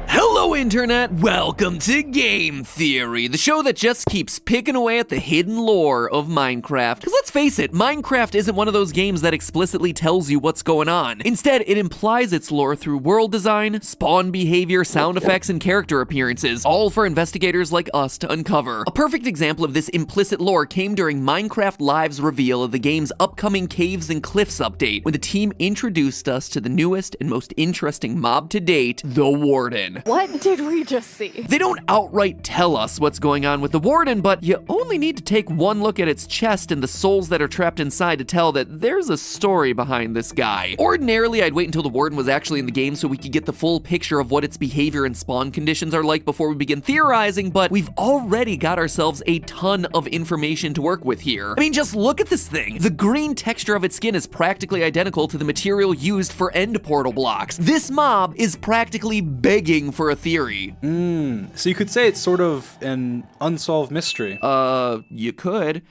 Hello, Internet! Welcome to Game Theory, the show that just keeps picking away at the hidden lore of Minecraft. Because let's face it, Minecraft isn't one of those games that explicitly tells you what's going on. Instead, it implies its lore through world design, spawn behavior, sound effects, and character appearances, all for investigators like us to uncover. A perfect example of this implicit lore came during Minecraft Live's reveal of the game's upcoming Caves and Cliffs update, when the team introduced us to the newest and most interesting mob to date, the Warden. What did we just see? They don't outright tell us what's going on with the Warden, but you only need to take one look at its chest and the souls that are trapped inside to tell that there's a story behind this guy. Ordinarily, I'd wait until the Warden was actually in the game so we could get the full picture of what its behavior and spawn conditions are like before we begin theorizing, but we've already got ourselves a ton of information to work with here. I mean, just look at this thing. The green texture of its skin is practically identical to the material used for end portal blocks. This mob is practically begging for a theory. So you could say it's sort of an unsolved mystery. You could.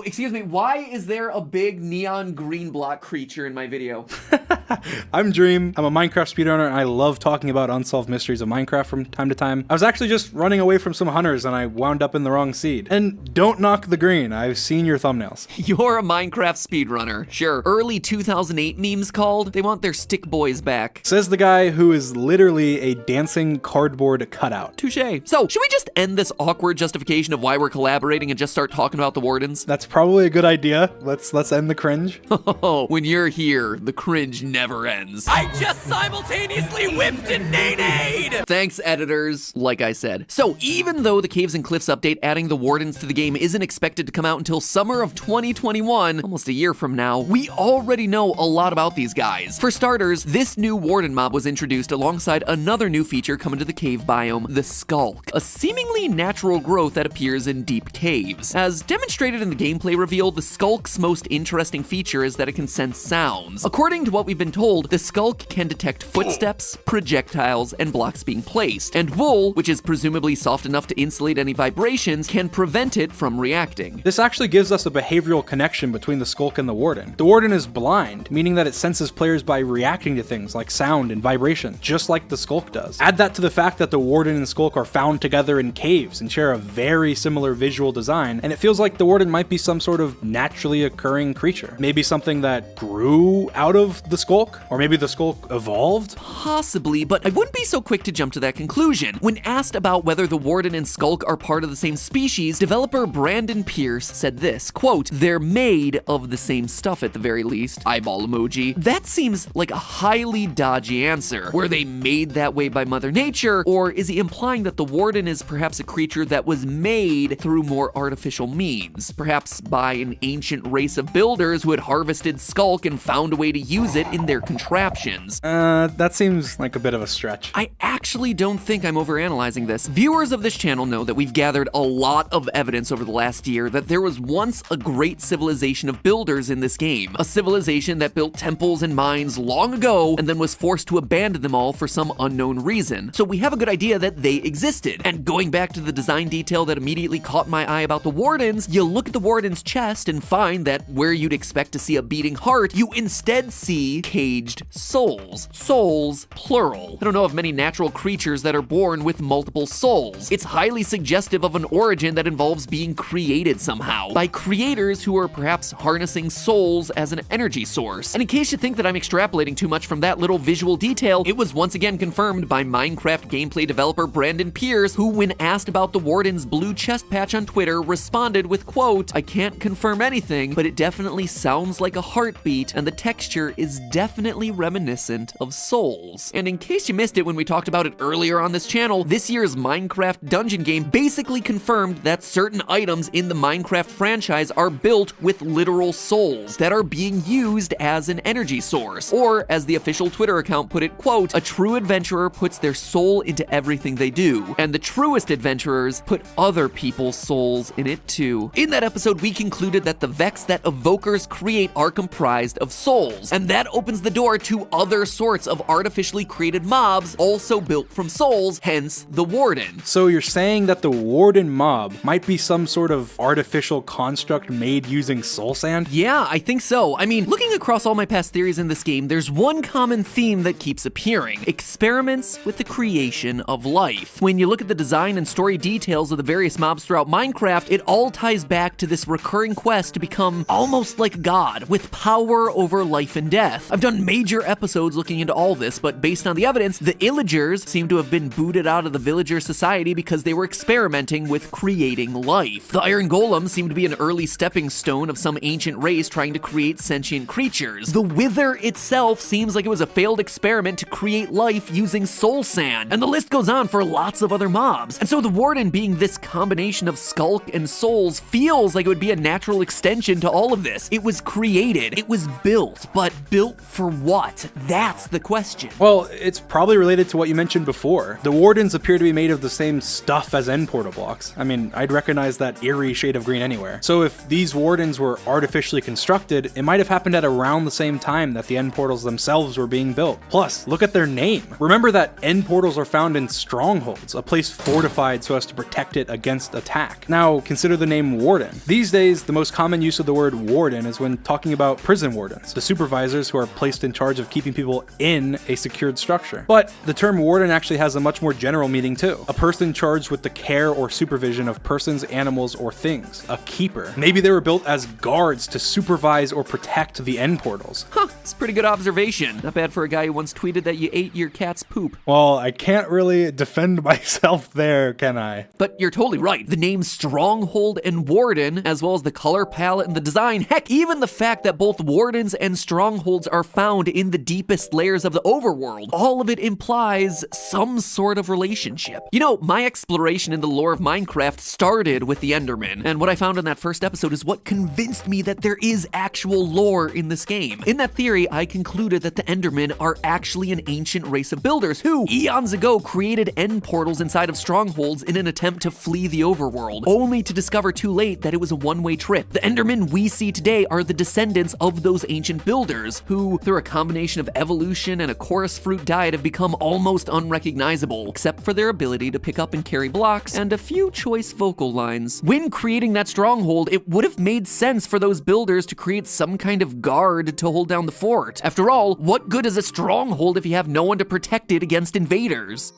Excuse me, why is there a big neon green block creature in my video? I'm Dream. I'm a Minecraft speedrunner, and I love talking about unsolved mysteries of Minecraft from time to time. I was actually just running away from some hunters, and I wound up in the wrong seed. And don't knock the green. I've seen your thumbnails. You're a Minecraft speedrunner. Sure, early 2008 memes called, they want their stick boys back. Says the guy who is literally a dancing cardboard cutout. Touché. So, should we just end this awkward justification of why we're collaborating and just start talking about the Wardens? That's probably a good idea. Let's end the cringe. When you're here, the cringe never ends. I just simultaneously whipped a nade! Thanks, editors, like I said. So, even though the Caves and Cliffs update adding the Wardens to the game isn't expected to come out until summer of 2021, almost a year from now, we already know a lot about these guys. For starters, this new Warden mob was introduced alongside another new feature coming to the cave biome, the Skulk, a seemingly natural growth that appears in deep caves. As demonstrated in the gameplay reveal, the Skulk's most interesting feature is that it can sense sounds. According to what we've been told, the Skulk can detect footsteps, projectiles, and blocks being placed, and wool, which is presumably soft enough to insulate any vibrations, can prevent it from reacting. This actually gives us a behavioral connection between the Skulk and the Warden. The Warden is blind, meaning that it senses players by reacting to things like sound and vibration, just like the Skulk does. Add that to the fact that the Warden and Skulk are found together in caves and share a very similar visual design, and it feels like the Warden might be some sort of naturally occurring creature. Maybe something that grew out of the Skulk? Or maybe the Skulk evolved? Possibly, but I wouldn't be so quick to jump to that conclusion. When asked about whether the Warden and Skulk are part of the same species, developer Brandon Pierce said this, quote, "They're made of the same stuff at the very least," eyeball emoji. That seems like a highly dodgy answer. Were they made that way by Mother Nature, or is he implying that the Warden is perhaps a creature that was made through more artificial means? Perhaps by an ancient race of builders who had harvested Skulk and found a way to use it in their contraptions. That seems like a bit of a stretch. I actually don't think I'm overanalyzing this. Viewers of this channel know that we've gathered a lot of evidence over the last year that there was once a great civilization of builders in this game. A civilization that built temples and mines long ago and then was forced to abandon them all for some unknown reason. So we have a good idea that they existed. And going back to the design detail that immediately caught my eye about the Wardens, you look at the Warden's chest and find that where you'd expect to see a beating heart, you instead see caged souls. Souls, plural. I don't know of many natural creatures that are born with multiple souls. It's highly suggestive of an origin that involves being created somehow, by creators who are perhaps harnessing souls as an energy source. And in case you think that I'm extrapolating too much from that little visual detail, it was once again confirmed by Minecraft gameplay developer Brandon Pierce, who, when asked about the Warden's blue chest patch on Twitter, responded with, quote, "I can't confirm anything, but it definitely sounds like a heartbeat, and the texture is definitely reminiscent of souls." And in case you missed it when we talked about it earlier on this channel, this year's Minecraft dungeon game basically confirmed that certain items in the Minecraft franchise are built with literal souls that are being used as an energy source. Or, as the official Twitter account put it, quote, "A true adventurer puts their soul into everything they do, and the truest adventurers put other people's souls in it too." In that episode, we concluded that the Vex that evokers create are comprised of souls, and that opens opens the door to other sorts of artificially created mobs also built from souls, hence the Warden. So you're saying that the Warden mob might be some sort of artificial construct made using soul sand? Yeah, I think so. I mean, looking across all my past theories in this game, there's one common theme that keeps appearing: experiments with the creation of life. When you look at the design and story details of the various mobs throughout Minecraft, it all ties back to this recurring quest to become almost like God, with power over life and death. I've done major episodes looking into all this, but based on the evidence, the Illagers seem to have been booted out of the Villager Society because they were experimenting with creating life. The Iron Golem seemed to be an early stepping stone of some ancient race trying to create sentient creatures. The Wither itself seems like it was a failed experiment to create life using soul sand, and the list goes on for lots of other mobs. And so the Warden, being this combination of Skulk and souls, feels like it would be a natural extension to all of this. It was created, it was built, but built for what? That's the question. Well, it's probably related to what you mentioned before. The Wardens appear to be made of the same stuff as end portal blocks. I mean, I'd recognize that eerie shade of green anywhere. So if these Wardens were artificially constructed, it might have happened at around the same time that the end portals themselves were being built. Plus, look at their name. Remember that end portals are found in strongholds, a place fortified so as to protect it against attack. Now, consider the name Warden. These days, the most common use of the word Warden is when talking about prison wardens, the supervisors who are placed in charge of keeping people in a secured structure. But the term Warden actually has a much more general meaning too. A person charged with the care or supervision of persons, animals, or things. A keeper. Maybe they were built as guards to supervise or protect the end portals. Huh, it's a pretty good observation. Not bad for a guy who once tweeted that you ate your cat's poop. Well, I can't really defend myself there, can I? But you're totally right. The names Stronghold and Warden, as well as the color palette and the design, heck, even the fact that both Wardens and Strongholds are found in the deepest layers of the overworld, all of it implies some sort of relationship. You know, my exploration in the lore of Minecraft started with the Enderman, and what I found in that first episode is what convinced me that there is actual lore in this game. In that theory, I concluded that the Endermen are actually an ancient race of builders who, eons ago, created end portals inside of strongholds in an attempt to flee the overworld, only to discover too late that it was a one-way trip. The Endermen we see today are the descendants of those ancient builders, who, through a combination of evolution and a chorus fruit diet, have become almost unrecognizable, except for their ability to pick up and carry blocks and a few choice vocal lines. When creating that stronghold, it would have made sense for those builders to create some kind of guard to hold down the fort. After all, what good is a stronghold if you have no one to protect it against invaders?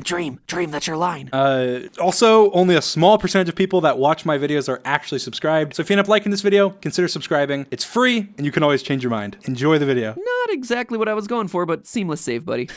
Dream, that's your line. Also, only a small percentage of people that watch my videos are actually subscribed. So if you end up liking this video, consider subscribing. It's free, and you can always change your mind. Enjoy the video. Not exactly what I was going for, but seamless save, buddy.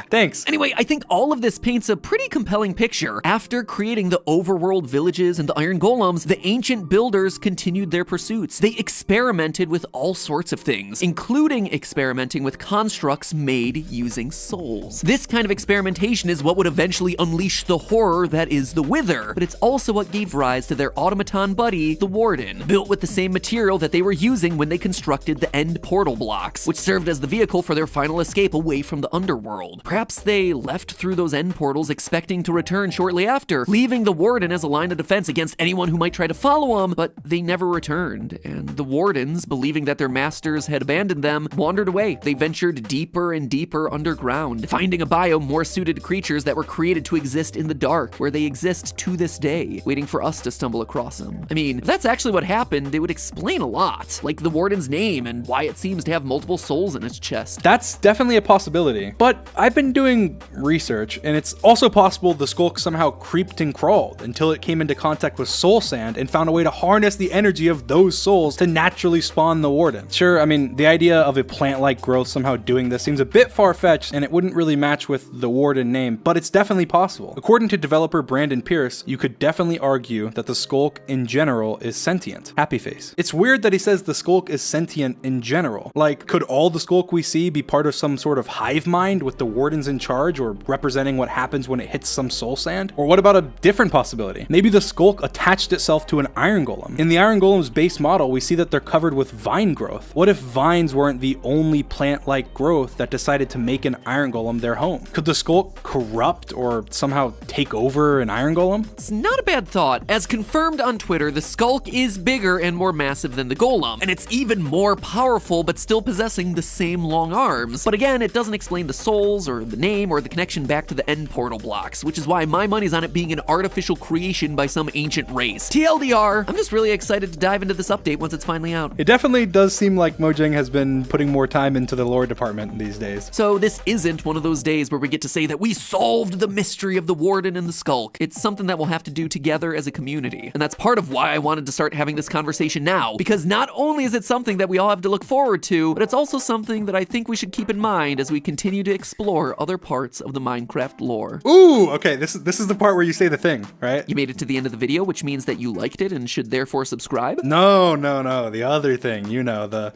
Thanks. Anyway, I think all of this paints a pretty compelling picture. After creating the overworld villages and the iron golems, the ancient builders continued their pursuits. They experimented with all sorts of things, including experimenting with constructs made using souls. This kind of experimentation is what would eventually unleash the horror that is the Wither, but it's also what gave rise to their automaton buddy, the Warden, built with the same material that they were using when they constructed the end portal blocks, which served as the vehicle for their final escape away from the underworld. Perhaps they left through those end portals expecting to return shortly after, leaving the Warden as a line of defense against anyone who might try to follow them, but they never returned, and the Wardens, believing that their masters had abandoned them, wandered away. They ventured deeper and deeper underground, finding a biome more suited to creatures that were created to exist in the dark, where they exist to this day, waiting for us to stumble across them. I mean, if that's actually what happened, it would explain a lot, like the Warden's name and why it seems to have multiple souls in its chest. That's definitely a possibility, but I've been doing research, and it's also possible the Skulk somehow creeped and crawled until it came into contact with soul sand and found a way to harness the energy of those souls to naturally spawn the Warden. Sure, I mean, the idea of a plant-like growth somehow doing this seems a bit far-fetched, and it wouldn't really match with the Warden name, but it's definitely possible. According to developer Brandon Pierce, you could definitely argue that the Skulk in general is sentient. Happy face. It's weird that he says the Skulk is sentient in general. Like, could all all the Skulk we see be part of some sort of hive mind with the wardens in charge or representing what happens when it hits some soul sand? Or what about a different possibility? Maybe the Skulk attached itself to an Iron Golem. In the Iron Golem's base model, we see that they're covered with vine growth. What if vines weren't the only plant-like growth that decided to make an Iron Golem their home? Could the Skulk corrupt or somehow take over an Iron Golem? It's not a bad thought. As confirmed on Twitter, the Skulk is bigger and more massive than the Golem, and it's even more powerful but still possessing the same long arms. But again, it doesn't explain the souls or the name or the connection back to the end portal blocks, which is why my money's on it being an artificial creation by some ancient race. TLDR, I'm just really excited to dive into this update once it's finally out. It definitely does seem like Mojang has been putting more time into the lore department these days. So this isn't one of those days where we get to say that we solved the mystery of the Warden and the Skulk. It's something that we'll have to do together as a community. And that's part of why I wanted to start having this conversation now, because not only is it something that we all have to look forward to, but it's also something that I think we should keep in mind as we continue to explore other parts of the Minecraft lore. Ooh, okay, this is the part where you say the thing, right? You made it to the end of the video, which means that you liked it and should therefore subscribe? No, the other thing,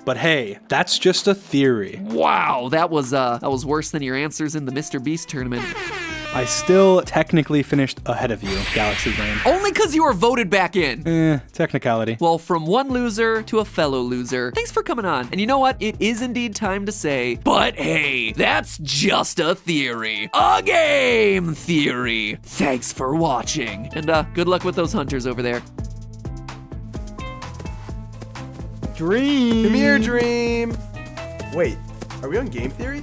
but hey, that's just a theory. Wow, that was worse than your answers in the Mr. Beast tournament. I still technically finished ahead of you, Galaxy Brain. Only because you were voted back in. Technicality. Well, from one loser to a fellow loser, thanks for coming on. And you know what? It is indeed time to say, but hey, that's just a theory. A game theory. Thanks for watching. And good luck with those hunters over there. Dream! Come here, Dream! Wait, are we on game theory?